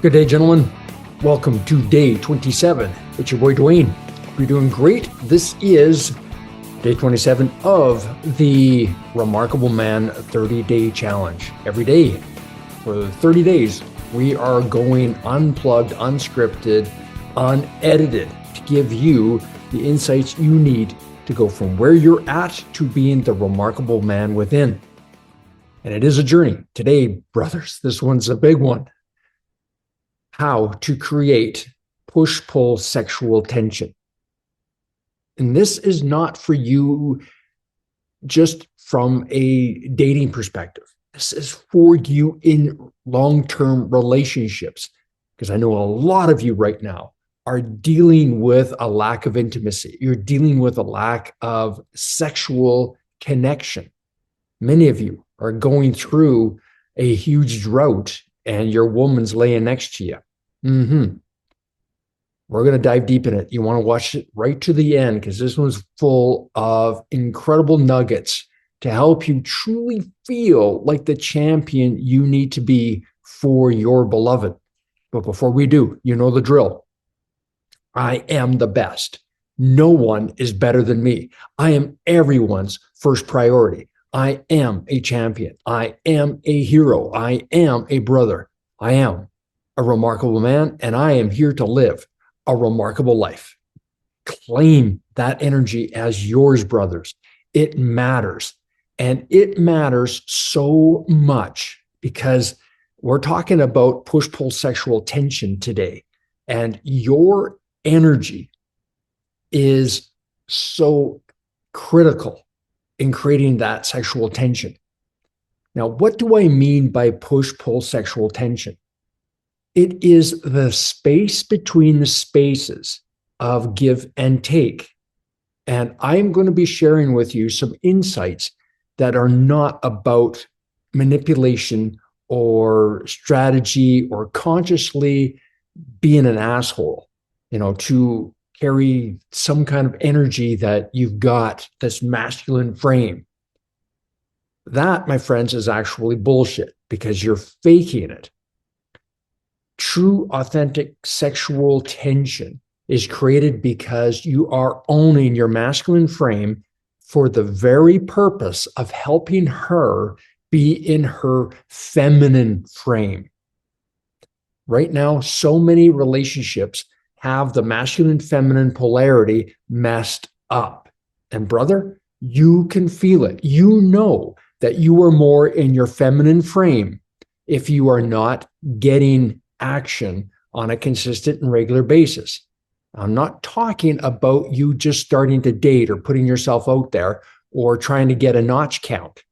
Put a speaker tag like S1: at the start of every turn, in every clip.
S1: Good day, gentlemen. Welcome to day 27. It's your boy Dwayne. Hope you're doing great. This is day 27 of the Remarkable Man 30-Day Challenge. Every day for 30 days, we are going unplugged, unscripted, unedited to give you the insights you need to go from where you're at to being the remarkable man within. And it is a journey. Today, brothers, this one's a big one. How to create push-pull sexual tension. And this is not for you just from a dating perspective. This is for you in long-term relationships, because I know a lot of you right now are dealing with a lack of intimacy. You're dealing with a lack of sexual connection. Many of you are going through a huge drought and your woman's laying next to you. We're going to dive deep in it. You want to watch it right to the end, because this one's full of incredible nuggets to help you truly feel like the champion you need to be for your beloved. But before we do, you know the drill. I am the best. No one is better than me. I am everyone's first priority. I am a champion. I am a hero. I am a brother. I am a remarkable man, and I am here to live a remarkable life. Claim that energy as yours, brothers. It matters. And it matters so much because we're talking about push-pull sexual tension today. And your energy is so critical in creating that sexual tension. Now, what do I mean by push-pull sexual tension? It is the space between the spaces of give and take. And I'm going to be sharing with you some insights that are not about manipulation or strategy or consciously being an asshole, to carry some kind of energy that you've got, this masculine frame. That, my friends, is actually bullshit because you're faking it. True, authentic sexual tension is created because you are owning your masculine frame for the very purpose of helping her be in her feminine frame. Right now, so many relationships have the masculine-feminine polarity messed up. And brother, you can feel it. You know that you are more in your feminine frame if you are not getting action on a consistent and regular basis. I'm not talking about you just starting to date or putting yourself out there or trying to get a notch count.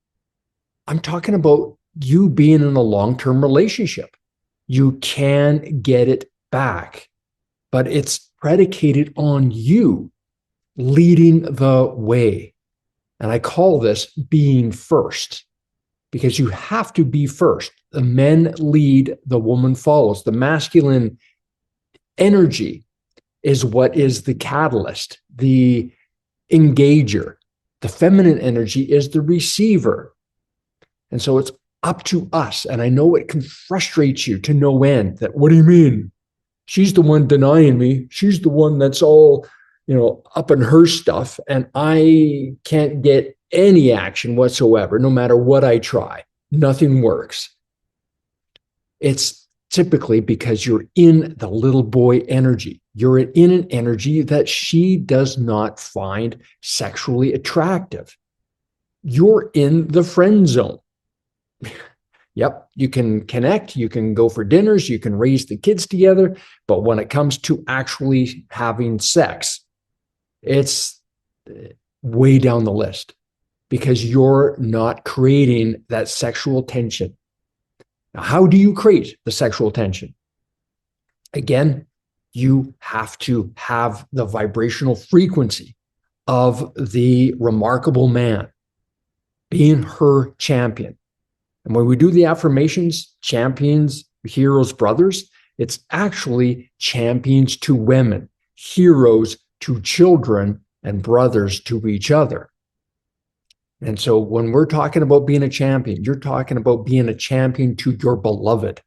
S1: I'm talking about you being in a long-term relationship. You can get it back, but it's predicated on you leading the way. And I call this being first, because you have to be first. The men lead, the woman follows. The masculine energy is what is the catalyst, the engager. The feminine energy is the receiver. And so it's up to us. And I know it can frustrate you to no end that, what do you mean? She's the one denying me. She's the one that's all, up in her stuff. And I can't get any action whatsoever, no matter what I try. Nothing works. It's typically because you're in the little boy energy. You're in an energy that she does not find sexually attractive. You're in the friend zone. Yep, you can connect, you can go for dinners, you can raise the kids together, but when it comes to actually having sex, it's way down the list because you're not creating that sexual tension. Now, how do you create the sexual tension? Again, you have to have the vibrational frequency of the remarkable man, being her champion. And when we do the affirmations, champions, heroes, brothers, it's actually champions to women, heroes to children, and brothers to each other. And so when we're talking about being a champion, you're talking about being a champion to your beloved,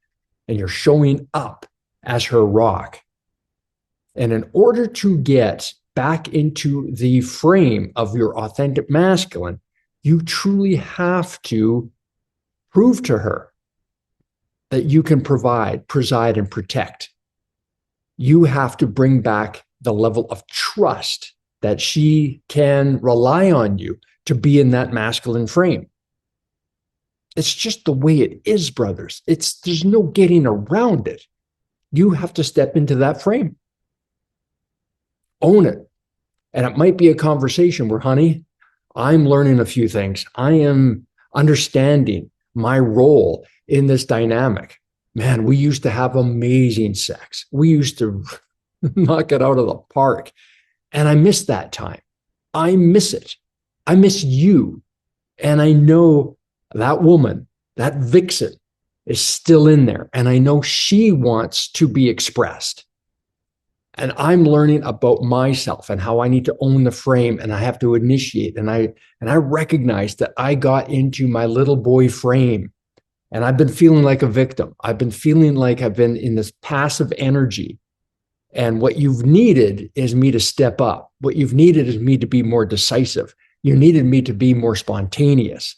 S1: and you're showing up as her rock. And in order to get back into the frame of your authentic masculine, you truly have to prove to her that you can provide, preside, and protect. You have to bring back the level of trust that she can rely on you to be in that masculine frame. It's just the way it is, brothers. There's no getting around it. You have to step into that frame. Own it. And it might be a conversation where, honey, I'm learning a few things. I am understanding my role in this dynamic. Man, we used to have amazing sex. We used to knock it out of the park. And I miss that time. I miss it. I miss you. And I know that woman, that vixen, is still in there. And I know she wants to be expressed. And I'm learning about myself and how I need to own the frame, and I have to initiate. And I recognize that I got into my little boy frame, and I've been feeling like a victim. I've been feeling like I've been in this passive energy. And what you've needed is me to step up. What you've needed is me to be more decisive. You needed me to be more spontaneous.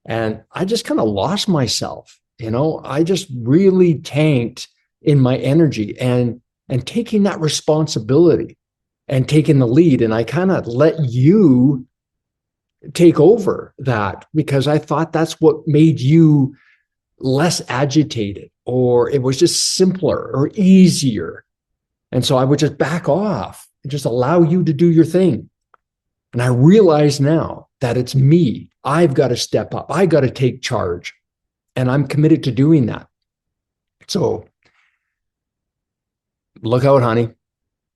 S1: And I just kind of lost myself. I just really tanked in my energy and taking that responsibility and taking the lead. And I kind of let you take over that because I thought that's what made you less agitated, or it was just simpler or easier. And so I would just back off and just allow you to do your thing. And I realize now that it's me. I've got to step up. I got to take charge. And I'm committed to doing that. So look out, honey.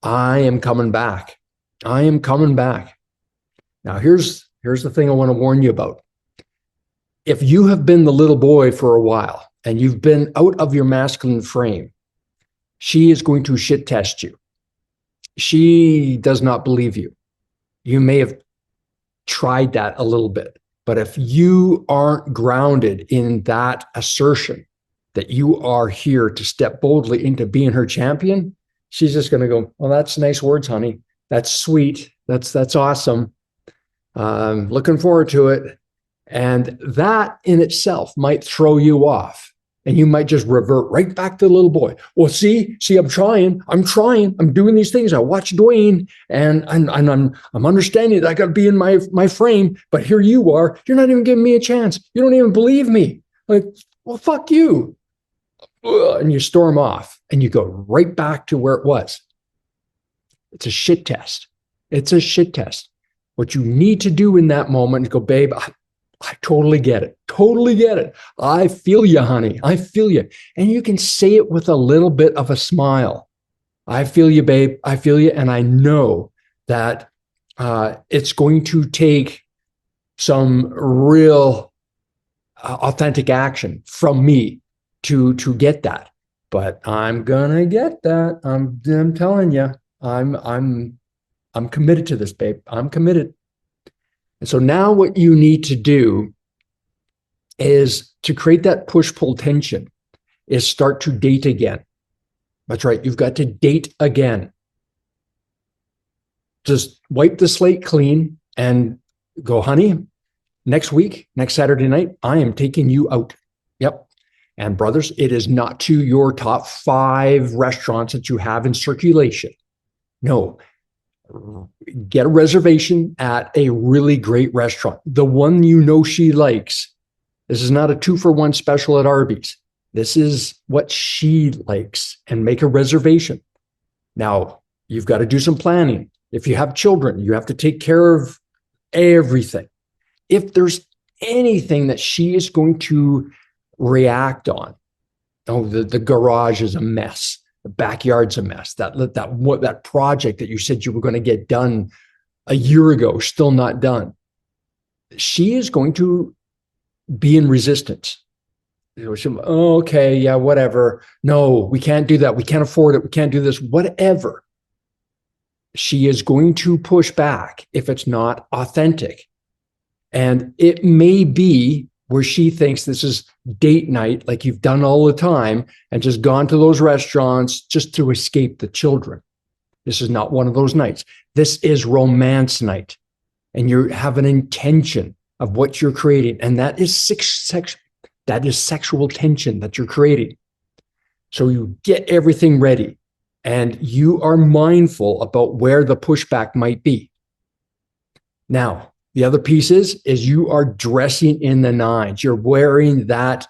S1: I am coming back. I am coming back. Now, here's the thing I want to warn you about. If you have been the little boy for a while and you've been out of your masculine frame, she is going to shit test you. She does not believe you. You may have tried that a little bit, but if you aren't grounded in that assertion that you are here to step boldly into being her champion, she's just going to go, well, that's nice words, honey. That's sweet. That's awesome. Looking forward to it. And that in itself might throw you off. And you might just revert right back to the little boy. Well, see, I'm trying. I'm doing these things. I watch Dwayne, and I'm understanding that I got to be in my frame. But here you are. You're not even giving me a chance. You don't even believe me. Like, well, fuck you. And you storm off, and you go right back to where it was. It's a shit test. It's a shit test. What you need to do in that moment is go, babe, I totally get it. Totally get it. I feel you, honey. I feel you. And you can say it with a little bit of a smile. I feel you, babe. I feel you. And I know that it's going to take some real authentic action from me to get that. But I'm gonna get that. I'm telling you. I'm committed to this, babe. I'm committed. And so now what you need to do is to create that push-pull tension is start to date again. That's right. You've got to date again. Just wipe the slate clean and go, honey, next week, next Saturday night, I am taking you out. Yep. And brothers, it is not to your top 5 restaurants that you have in circulation. No. Get a reservation at a really great restaurant, the one you know she likes. This is not a 2-for-1 special at Arby's. This is what she likes, and make a reservation. Now, you've got to do some planning. If you have children, you have to take care of everything. If there's anything that she is going to react on, oh, the garage is a mess. The backyard's a mess. That project that you said you were going to get done a year ago, still not done. She is going to be in resistance. Oh, okay, yeah, whatever. No, we can't do that. We can't afford it. We can't do this. Whatever. She is going to push back if it's not authentic. And it may be where she thinks this is date night, like you've done all the time and just gone to those restaurants just to escape the children. This is not one of those nights. This is romance night. And you have an intention of what you're creating. And that is sexual tension that you're creating. So you get everything ready and you are mindful about where the pushback might be. Now, the other piece is you are dressing in the nines. You're wearing that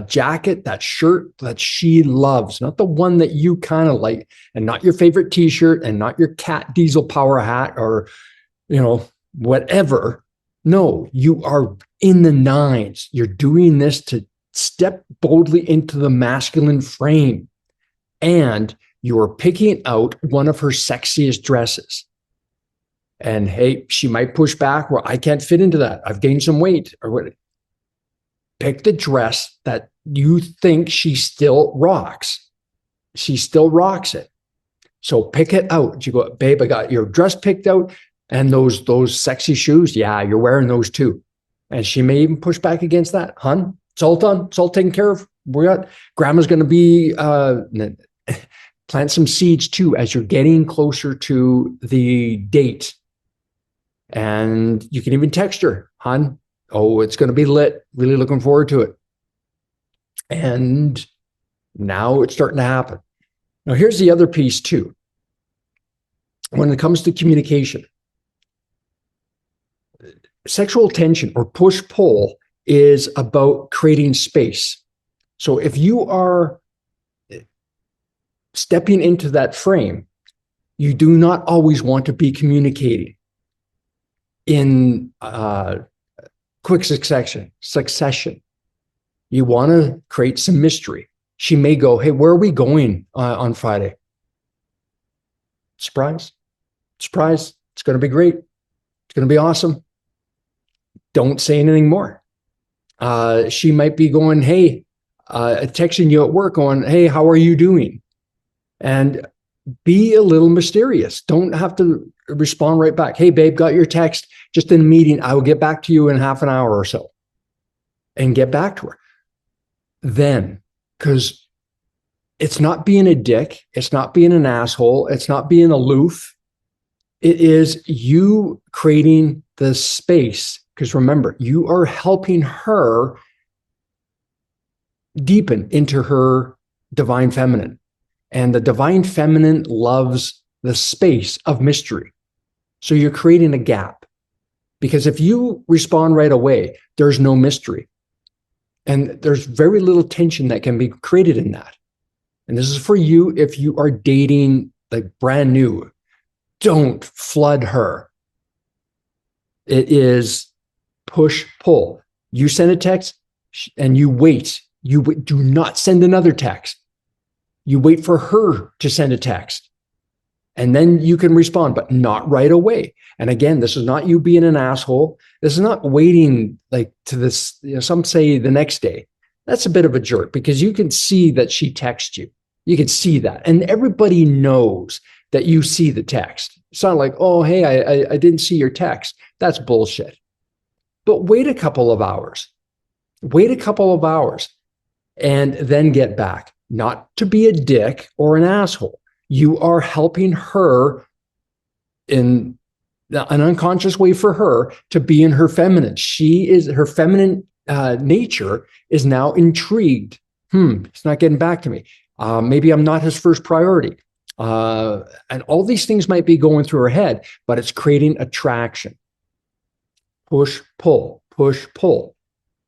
S1: jacket, that shirt that she loves, not the one that you kind of like, and not your favorite t-shirt and not your cat diesel power hat or, whatever. No, you are in the nines. You're doing this to step boldly into the masculine frame. And you are picking out one of her sexiest dresses. And hey, she might push back. Well, I can't fit into that. I've gained some weight or what. Pick the dress that you think she still rocks. She still rocks it. So pick it out. You go, babe, I got your dress picked out and those sexy shoes. Yeah, you're wearing those too. And she may even push back against that. Hun, it's all done. It's all taken care of. Grandma's going to be, plant some seeds too as you're getting closer to the date. And you can even text her, hun, oh, it's going to be lit. Really looking forward to it. And now it's starting to happen. Now, here's the other piece too. When it comes to communication, sexual tension or push-pull is about creating space. So if you are stepping into that frame, you do not always want to be communicating in quick succession. You want to create some mystery. She may go, hey, where are we going on Friday? Surprise. It's going to be great. It's going to be awesome. Don't say anything more. She might be going, hey, texting you at work going, hey, how are you doing? And be a little mysterious. Don't have to respond right back. Hey, babe, got your text. Just in a meeting. I will get back to you in half an hour or so. And get back to her. Then, because it's not being a dick. It's not being an asshole. It's not being aloof. It is you creating the space. Because remember, you are helping her deepen into her divine feminine. And the divine feminine loves the space of mystery. So you're creating a gap. Because if you respond right away, there's no mystery. And there's very little tension that can be created in that. And this is for you if you are dating like brand new. Don't flood her. It is push, pull. You send a text and you wait. You do not send another text. You wait for her to send a text. And then you can respond, but not right away. And again, this is not you being an asshole. This is not waiting like to this, some say the next day. That's a bit of a jerk because you can see that she texts you. You can see that. And everybody knows that you see the text. It's not like, oh, hey, I didn't see your text. That's bullshit. But wait a couple of hours. Wait a couple of hours and then get back. Not to be a dick or an asshole. You are helping her in an unconscious way for her to be in her feminine. Her feminine nature is now intrigued. It's not getting back to me. Maybe I'm not his first priority. And all these things might be going through her head, but it's creating attraction. Push, pull, push, pull.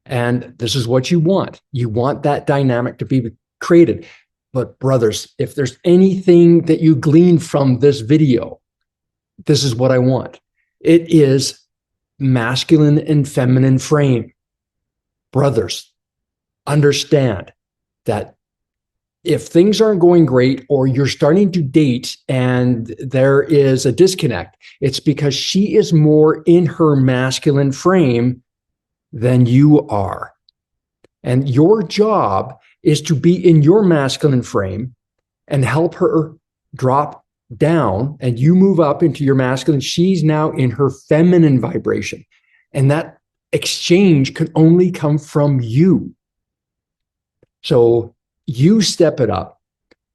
S1: And this is what you want. You want that dynamic to be created. But brothers, if there's anything that you glean from this video, this is what I want. It is masculine and feminine frame. Brothers, understand that if things aren't going great or you're starting to date and there is a disconnect, it's because she is more in her masculine frame than you are. And your job is to be in your masculine frame and help her drop down and you move up into your masculine. She's now in her feminine vibration. And that exchange can only come from you. So you step it up,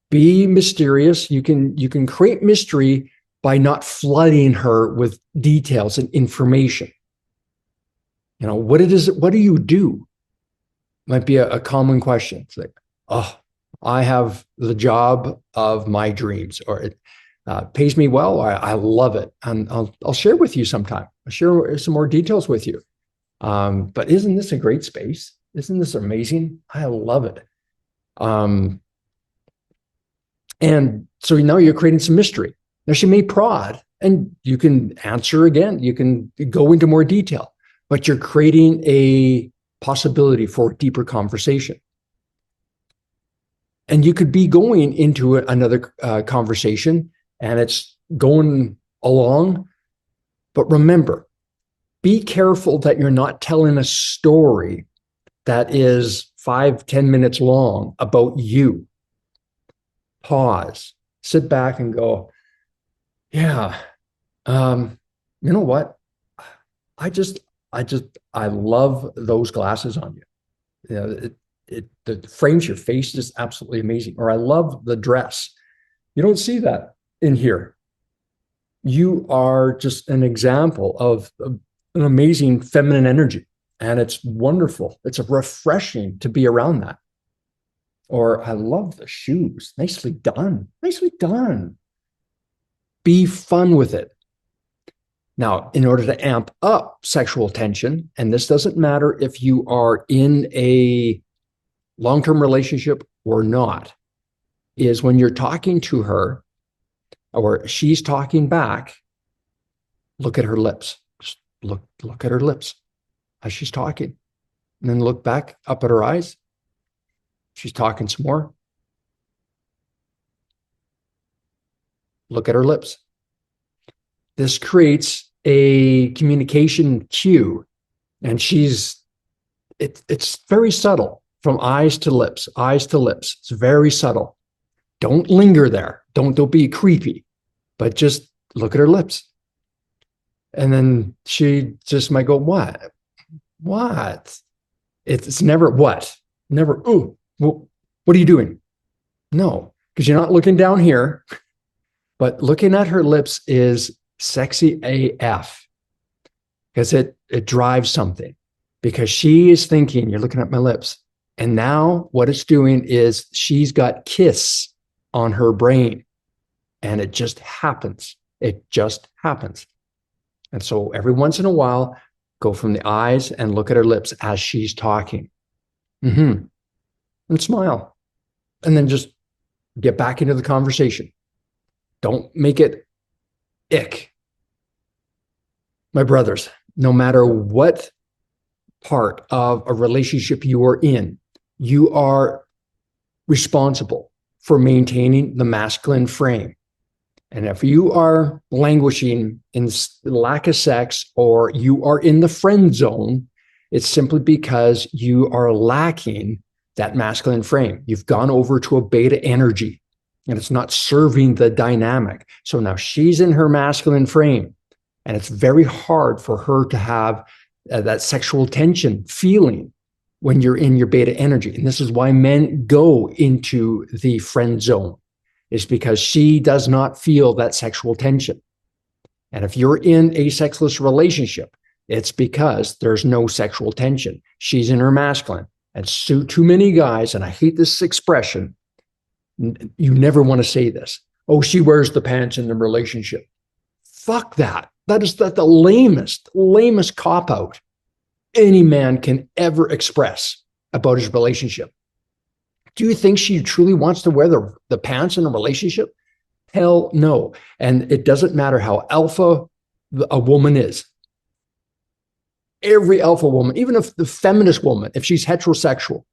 S1: be mysterious. You can create mystery by not flooding her with details and information. What do you do? Might be a common question. It's like, oh, I have the job of my dreams, or it pays me well. I love it. And I'll share with you sometime. I'll share some more details with you. But isn't this a great space? Isn't this amazing? I love it. And so now you're creating some mystery. Now she may prod and you can answer again. You can go into more detail, but you're creating a possibility for deeper conversation. And you could be going into another conversation and it's going along. But remember, be careful that you're not telling a story that is 5-10 minutes long about you. Pause, sit back and go, yeah, you know what? I love those glasses on you. It frames your face just absolutely amazing. Or I love the dress. You don't see that in here. You are just an example of an amazing feminine energy. And it's wonderful. It's refreshing to be around that. Or I love the shoes. Nicely done. Nicely done. Be fun with it. Now, in order to amp up sexual tension, and this doesn't matter if you are in a long-term relationship or not, is when you're talking to her or she's talking back, look at her lips. Just look at her lips as she's talking. And then look back up at her eyes. She's talking some more. Look at her lips. This creates a communication cue, and it's very subtle, from eyes to lips, eyes to lips. It's very subtle. Don't linger there. Don't be creepy, but just look at her lips. And then she just might go, what? What? It's never what? Never, ooh, well, what are you doing? No, because you're not looking down here, but looking at her lips is sexy AF, because it drives something, because she is thinking, you're looking at my lips. And now what it's doing is she's got kiss on her brain, and it just happens. It just happens. And so every once in a while, go from the eyes and look at her lips as she's talking. And smile. And then just get back into the conversation. Don't make it ick. My brothers, no matter what part of a relationship you are in, you are responsible for maintaining the masculine frame. And if you are languishing in lack of sex, or you are in the friend zone, it's simply because you are lacking that masculine frame. You've gone over to a beta energy, and it's not serving the dynamic. So now she's in her masculine frame, and it's very hard for her to have that sexual tension feeling when you're in your beta energy. And this is why men go into the friend zone, is because she does not feel that sexual tension. And if you're in a sexless relationship, it's because there's no sexual tension. She's in her masculine. And so too many guys, and I hate this expression, you never want to say this, oh, she wears the pants in the relationship. Fuck that. That's the lamest cop-out any man can ever express about his relationship. Do you think she truly wants to wear the pants in a relationship? Hell no. And it doesn't matter how alpha a woman is. Every alpha woman, even if the feminist woman, if she's heterosexual,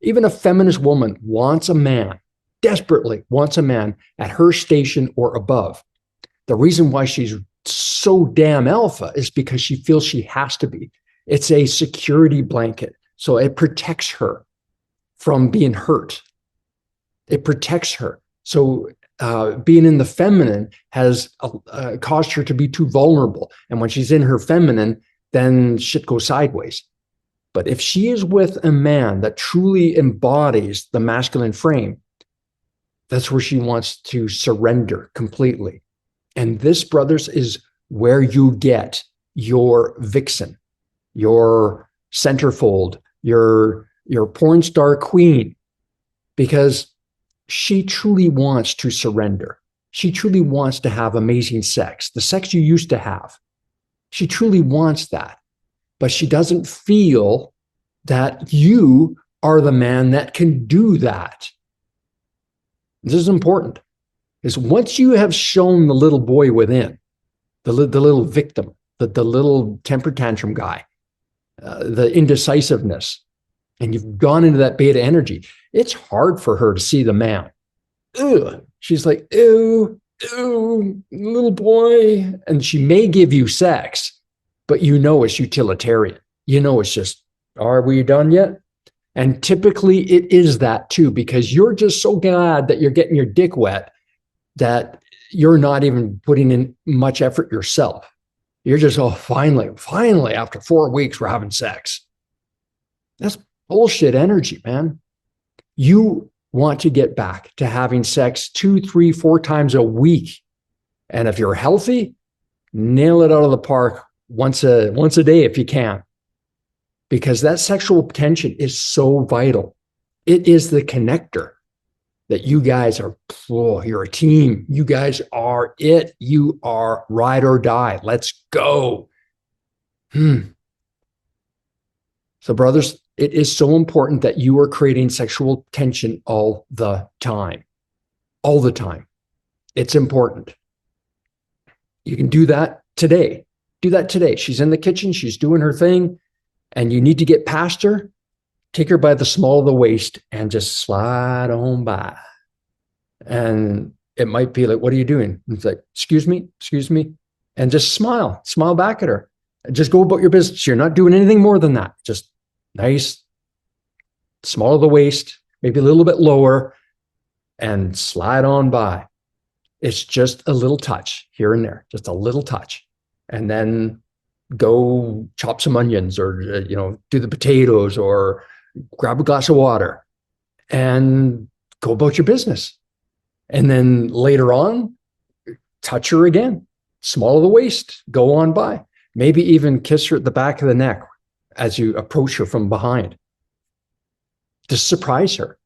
S1: even a feminist woman wants a man, desperately wants a man at her station or above. The reason why she's so damn alpha is because she feels she has to be. It's a security blanket. So it protects her from being hurt. It protects her. So being in the feminine has caused her to be too vulnerable. And when she's in her feminine, then shit goes sideways. But if she is with a man that truly embodies the masculine frame, that's where she wants to surrender completely. And this, brothers, is where you get your vixen, your centerfold, your porn star queen, because she truly wants to surrender. She truly wants to have amazing sex, the sex you used to have. She truly wants that, but she doesn't feel that you are the man that can do that. This is important, because once you have shown the little boy within, the little victim, the little temper tantrum guy, the indecisiveness, and you've gone into that beta energy, it's hard for her to see the man. Ugh. She's like, ew, ew, little boy. And she may give you sex, but you know it's utilitarian. You know it's just, are we done yet? And typically it is that too, because you're just so glad that you're getting your dick wet that you're not even putting in much effort yourself. You're just, oh, finally, after 4 weeks, we're having sex. That's bullshit energy, man. You want to get back to having sex 2, 3, 4 times a week. And if you're healthy, nail it out of the park once a day if you can. Because that sexual tension is so vital. It is the connector that you guys are, oh, you're a team. You guys are it. You are ride or die. Let's go. So brothers, it is so important that you are creating sexual tension all the time. All the time. It's important. You can do that today. Do that today. She's in the kitchen. She's doing her thing. And you need to get past her. Take her by the small of the waist and just slide on by. And it might be like, what are you doing? It's like, excuse me. And just smile back at her. Just go about your business. You're not doing anything more than that. Just nice, small of the waist, maybe a little bit lower, and slide on by. It's just a little touch here and there, just a little touch. And then go chop some onions or, do the potatoes or grab a glass of water and go about your business. And then later on, touch her again, small of the waist, go on by. Maybe even kiss her at the back of the neck as you approach her from behind. Just surprise her.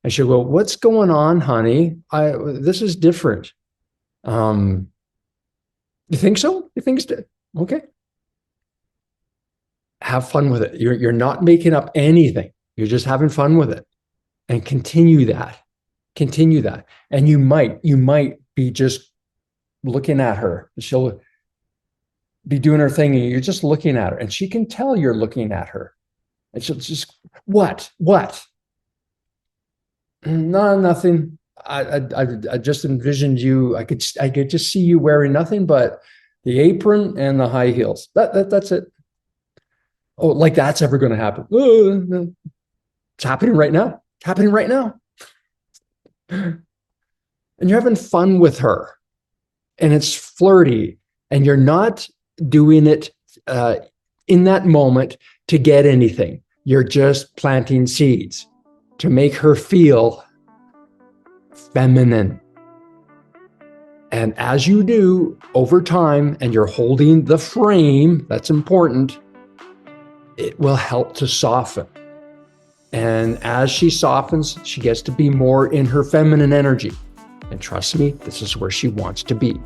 S1: And she'll go, what's going on, honey? This is different. You think so? You think it's okay? Have fun with it. You're not making up anything. You're just having fun with it. And continue that. Continue that. And you might be just looking at her. She'll be doing her thing and you're just looking at her. And she can tell you're looking at her. And she'll just, what? No, nothing. I just envisioned you. I could just see you wearing nothing but the apron and the high heels. That's it. Oh, like that's ever going to happen. It's happening right now. And you're having fun with her. And it's flirty. And you're not doing it in that moment to get anything. You're just planting seeds to make her feel feminine. And as you do over time, and you're holding the frame, that's important, it will help to soften. And as she softens, she gets to be more in her feminine energy. And trust me, this is where she wants to be.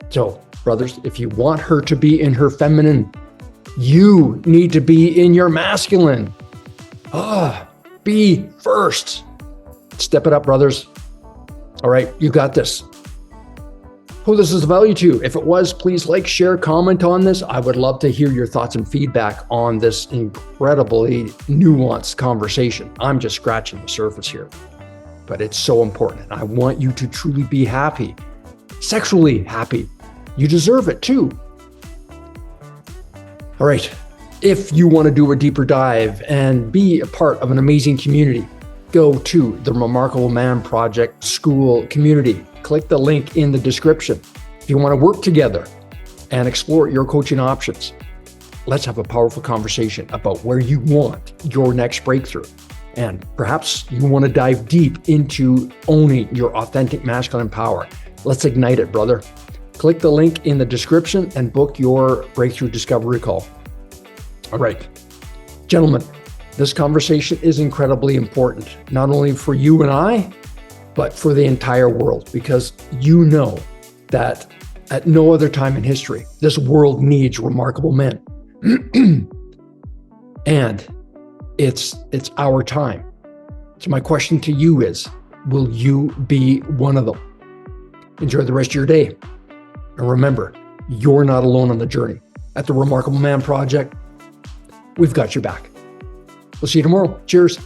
S1: So, brothers, if you want her to be in her feminine, you need to be in your masculine. Be first. Step it up, brothers. All right, you got this. Hope this is of value to you. If it was, please like, share, comment on this. I would love to hear your thoughts and feedback on this incredibly nuanced conversation. I'm just scratching the surface here, but it's so important. I want you to truly be happy, sexually happy. You deserve it too. All right. If you want to do a deeper dive and be a part of an amazing community, go to the Remarkable Man Project School community. Click the link in the description. If you want to work together and explore your coaching options, let's have a powerful conversation about where you want your next breakthrough. And perhaps you want to dive deep into owning your authentic masculine power. Let's ignite it, brother. Click the link in the description and book your breakthrough discovery call. All right, gentlemen, this conversation is incredibly important, not only for you and I, but for the entire world, because you know that at no other time in history, this world needs remarkable men. And it's our time. So my question to you is, will you be one of them? Enjoy the rest of your day. And remember, you're not alone on the journey. At the Remarkable Man Project, we've got your back. We'll see you tomorrow. Cheers.